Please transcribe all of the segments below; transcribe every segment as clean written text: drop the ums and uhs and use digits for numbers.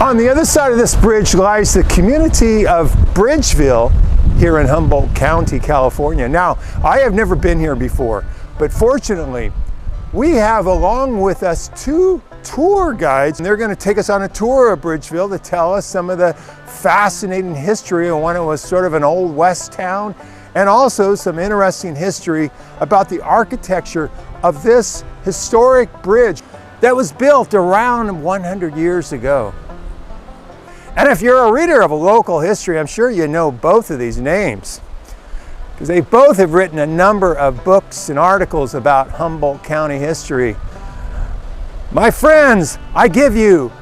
On the other side of this bridge lies the community of Bridgeville here in Humboldt County, California. Now, I have never been here before, but fortunately, we have along with us two tour guides, and they're going to take us on a tour of Bridgeville to tell us some of the fascinating history of when it was sort of an old west town, and also some interesting history about the architecture of this historic bridge that was built around 100 years ago. And if you're a reader of a local history, I'm sure you know both of these names, because they both have written a number of books and articles about Humboldt County history. My friends, I give you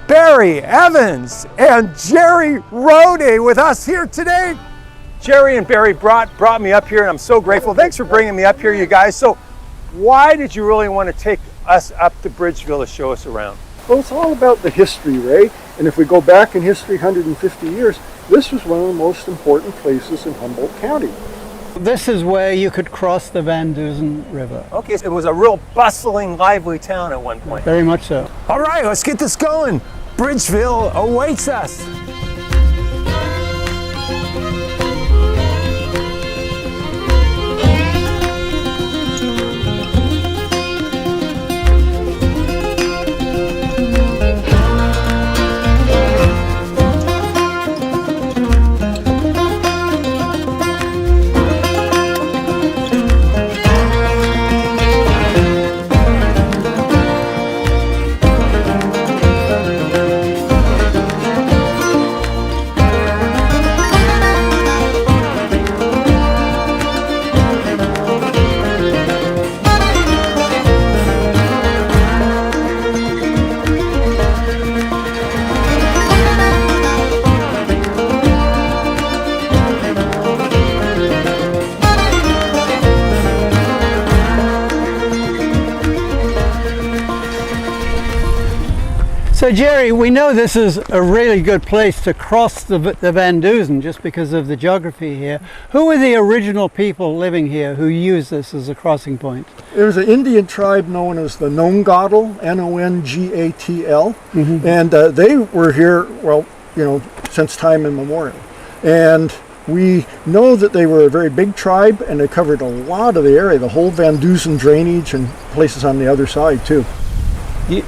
Barry Evans and Jerry Rohde with us here today. Jerry and Barry brought me up here, and I'm so grateful. Thanks for bringing me up here, you guys. So why did you really want to take us up to Bridgeville to show us around? Well, it's all about the history, Ray. And if we go back in history 150 years, this was one of the most important places in Humboldt County. This is where you could cross the Van Dusen River. Okay, so it was a real bustling, lively town at one point. Very much so. All right, let's get this going. Bridgeville awaits us. So Jerry, we know this is a really good place to cross the Van Dusen just because of the geography here. Who were the original people living here who used this as a crossing point? There was an Indian tribe known as the Nongatl, Nongatl, and they were here, well, since time immemorial. And we know that they were a very big tribe, and they covered a lot of the area, the whole Van Dusen drainage and places on the other side too.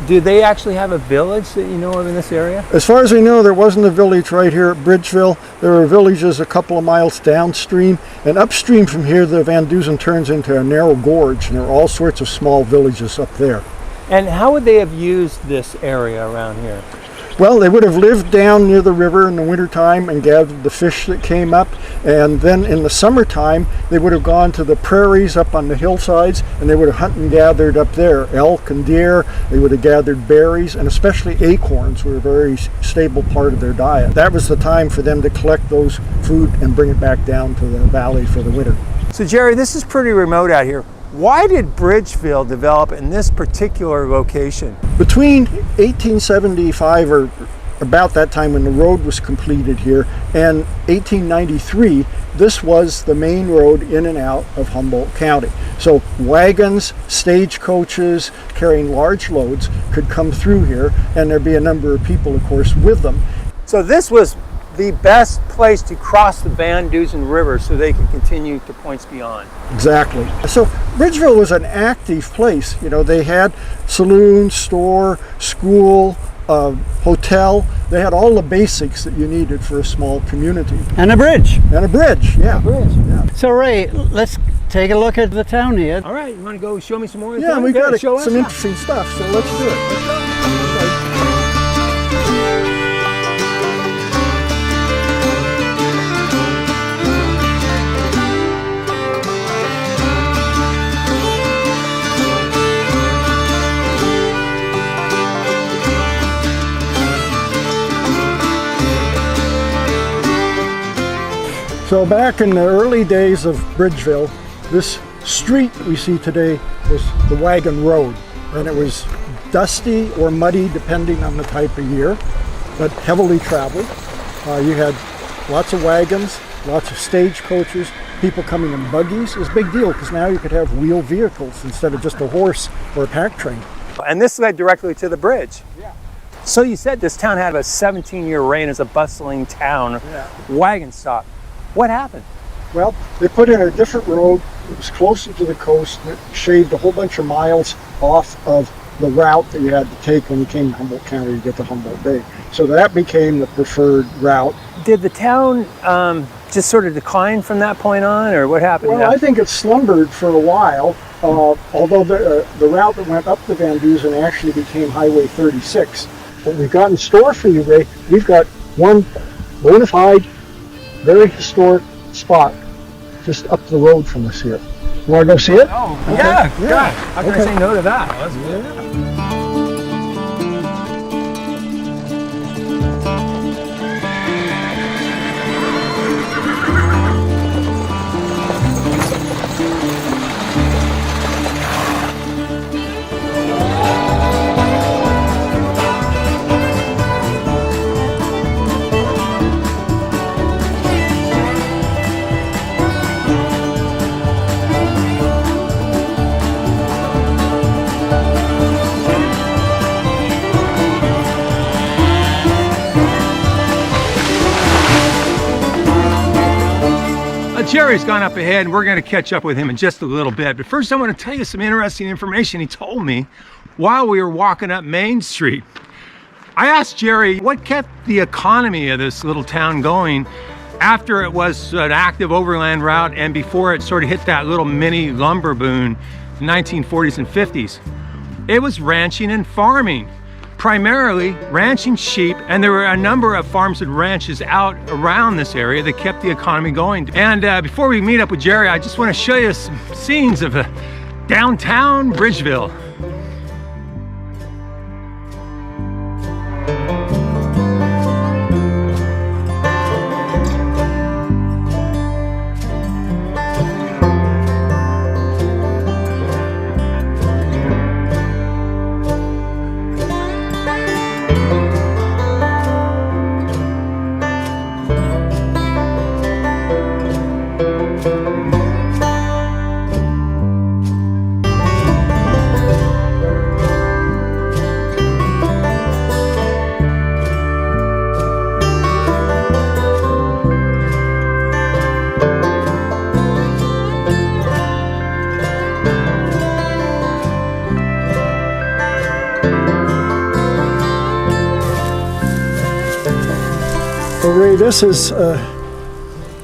Do they actually have a village that you know of in this area? As far as we know, there wasn't a village right here at Bridgeville. There were villages a couple of miles downstream, and upstream from here the Van Dusen turns into a narrow gorge, and there are all sorts of small villages up there. And how would they have used this area around here? Well, they would have lived down near the river in the wintertime and gathered the fish that came up, and then in the summertime they would have gone to the prairies up on the hillsides, and they would have hunted and gathered up there, elk and deer. They would have gathered berries, and especially acorns were a very stable part of their diet. That was the time for them to collect those food and bring it back down to the valley for the winter. So Jerry, this is pretty remote out here. Why did Bridgeville develop in this particular location? Between 1875, or about that time when the road was completed here, and 1893, this was the main road in and out of Humboldt County. So wagons, stagecoaches carrying large loads could come through here, and there'd be a number of people, of course, with them. So this was the best place to cross the Van Dusen River so they could continue to points beyond. Exactly. So Bridgeville was an active place. They had saloon, store, school, hotel. They had all the basics that you needed for a small community. And a bridge. And a bridge, yeah. Yeah. So Ray, let's take a look at the town here. All right, you want to go show me some more? Yeah, we've got some interesting stuff, so let's do it. Let's go. So back in the early days of Bridgeville, this street we see today was the wagon road, and it was dusty or muddy depending on the type of year, but heavily traveled. You had lots of wagons, lots of stagecoaches, people coming in buggies. It was a big deal because now you could have wheeled vehicles instead of just a horse or a pack train. And this led directly to the bridge. Yeah. So you said this town had a 17-year reign as a bustling town, wagon stop. What happened? Well, they put in a different road. It was closer to the coast. It shaved a whole bunch of miles off of the route that you had to take when you came to Humboldt County to get to Humboldt Bay. So that became the preferred route. Did the town just sort of decline from that point on, or what happened? Well, I think it slumbered for a while, although the route that went up the Van Dusen actually became Highway 36. What we've got in store for you, Ray, we've got one bona fide, very historic spot just up the road from us here. You want to go see it? Oh, okay. Yeah. How can I say no to that? Well, that's good. Jerry's gone up ahead and we're going to catch up with him in just a little bit. But first I want to tell you some interesting information he told me while we were walking up Main Street. I asked Jerry what kept the economy of this little town going after it was an active overland route and before it sort of hit that little mini lumber boom in the 1940s and 50s. It was ranching and farming. Primarily ranching sheep, and there were a number of farms and ranches out around this area that kept the economy going. And before we meet up with Jerry, I just want to show you some scenes of downtown Bridgeville. Well, Ray, this is a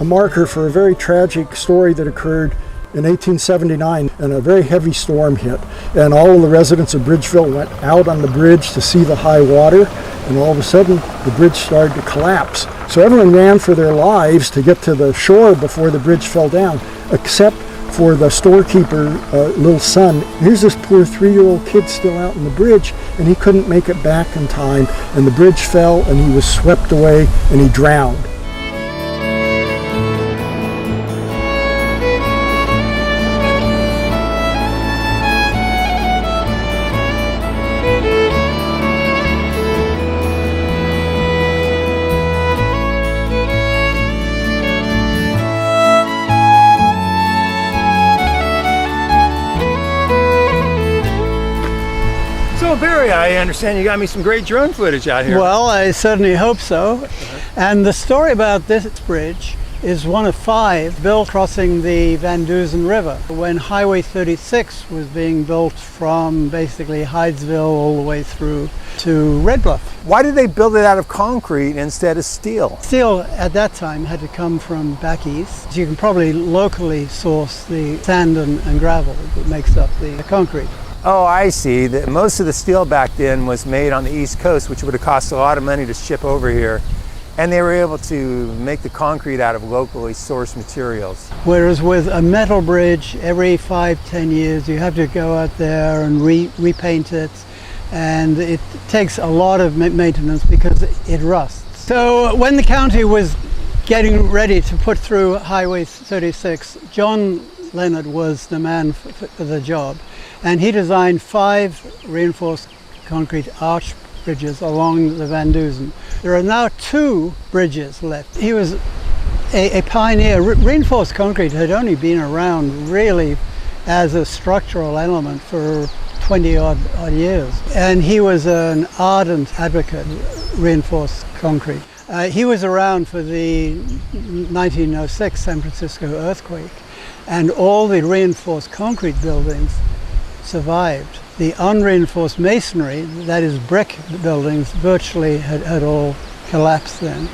marker for a very tragic story that occurred in 1879, and a very heavy storm hit, and all of the residents of Bridgeville went out on the bridge to see the high water, and all of a sudden the bridge started to collapse. So everyone ran for their lives to get to the shore before the bridge fell down, except for the storekeeper, little son. Here's this poor 3-year-old kid still out on the bridge, and he couldn't make it back in time, and the bridge fell and he was swept away and he drowned. So Barry, I understand you got me some great drone footage out here. Well, I certainly hope so. And the story about this bridge is one of 5 built crossing the Van Dusen River when Highway 36 was being built from basically Hydesville all the way through to Red Bluff. Why did they build it out of concrete instead of steel? Steel at that time had to come from back east. You can probably locally source the sand and gravel that makes up the concrete. Oh, I see. Most of the steel back then was made on the East Coast, which would have cost a lot of money to ship over here. And they were able to make the concrete out of locally sourced materials. Whereas with a metal bridge, every 5-10 years, you have to go out there and repaint it. And it takes a lot of maintenance because it rusts. So when the county was getting ready to put through Highway 36, John Leonard was the man for the job. And he designed 5 reinforced concrete arch bridges along the Van Dusen. There are now 2 bridges left. He was a pioneer. Reinforced concrete had only been around really as a structural element for 20 odd years. And he was an ardent advocate of reinforced concrete. He was around for the 1906 San Francisco earthquake, and all the reinforced concrete buildings survived. The unreinforced masonry, that is brick buildings, virtually had all collapsed then.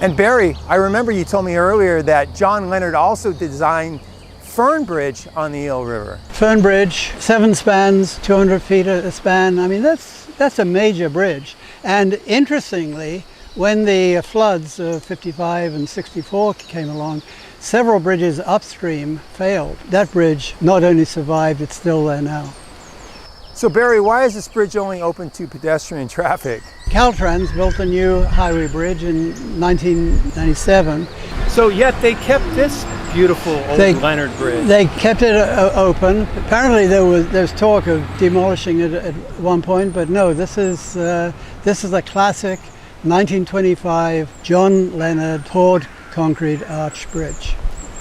And Barry, I remember you told me earlier that John Leonard also designed Fern Bridge on the Eel River. Fern Bridge, 7 spans, 200 feet a span. I mean, that's a major bridge. And interestingly, when the floods of 55 and 64 came along, several bridges upstream failed. That bridge not only survived, it's still there now. So Barry, why is this bridge only open to pedestrian traffic? Caltrans built a new highway bridge in 1997. So yet they kept this beautiful old Leonard Bridge. They kept it open. Apparently there's talk of demolishing it at one point, but no, this is a classic 1925 John Leonard poured concrete arch bridge.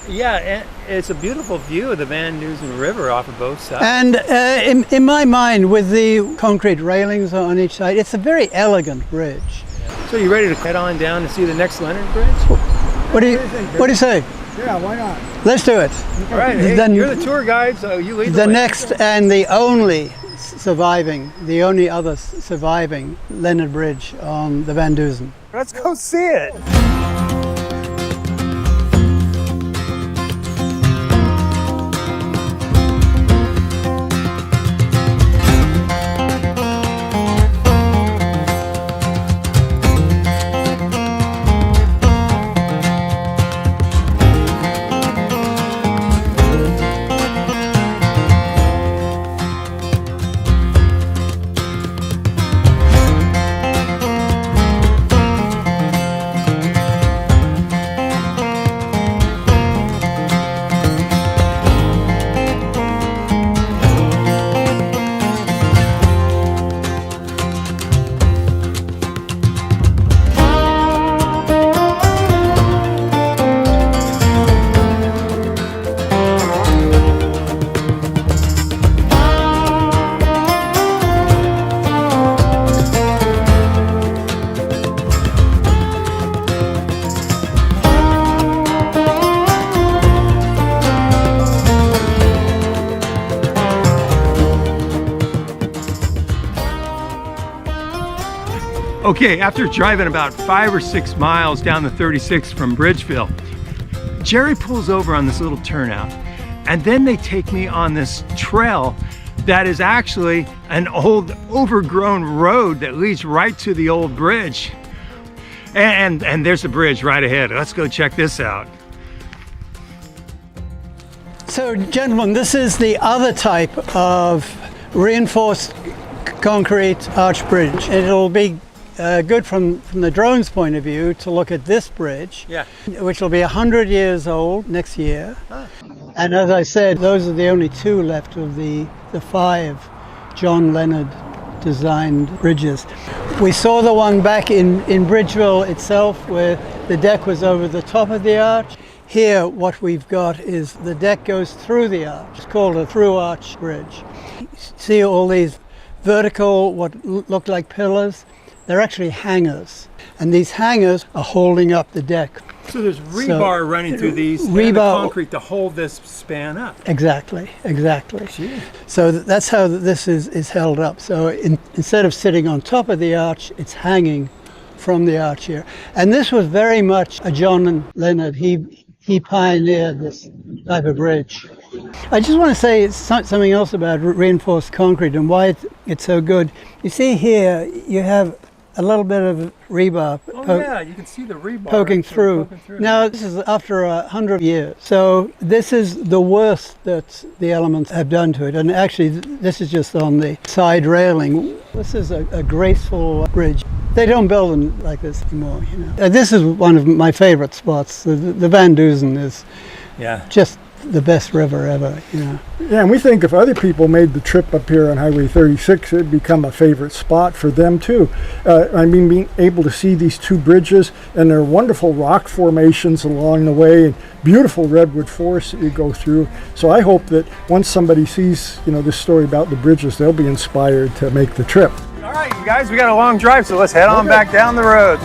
Yeah, and it's a beautiful view of the Van Dusen River off of both sides. And in my mind, with the concrete railings on each side, it's a very elegant bridge. So you ready to head on down to see the next Leonard Bridge? What do you say? Yeah, why not? Let's do it. All right, hey, Then you're the tour guide, so you lead the way. The next and the only other surviving Leonard Bridge on the Van Dusen. Let's go see it. Okay, after driving about 5 or 6 miles down the 36 from Bridgeville, Jerry pulls over on this little turnout, and then they take me on this trail that is actually an old overgrown road that leads right to the old bridge. And there's a bridge right ahead. Let's go check this out. So, gentlemen, this is the other type of reinforced concrete arch bridge. It'll be good from the drone's point of view to look at this bridge, which will be 100 years old next year. And as I said, those are the only 2 left of the 5 John Leonard designed bridges. We saw the one back in Bridgeville itself where the deck was over the top of the arch. Here what we've got is the deck goes through the arch. It's called a through arch bridge. See all these vertical, what look like pillars? They're actually hangers, and these hangers are holding up the deck. So there's rebar running through these and the concrete to hold this span up. Exactly. Gee. So that's how this is held up. So instead of sitting on top of the arch, it's hanging from the arch here. And this was very much a John Leonard. He pioneered this type of bridge. I just want to say something else about reinforced concrete and why it's so good. You see here, you have a little bit of rebar you can see the rebar poking through. Now this is after 100 years. So this is the worst that the elements have done to it. And actually this is just on the side railing. This is a graceful bridge. They don't build them like this anymore, This is one of my favorite spots. The Van Dusen is just the best river ever, you know. Yeah, and we think if other people made the trip up here on Highway 36, it'd become a favorite spot for them too. I mean, being able to see these two bridges and their wonderful rock formations along the way, and beautiful redwood forests that you go through. So I hope that once somebody sees, you know, this story about the bridges, they'll be inspired to make the trip. All right, you guys, we got a long drive, so let's head on back down the road.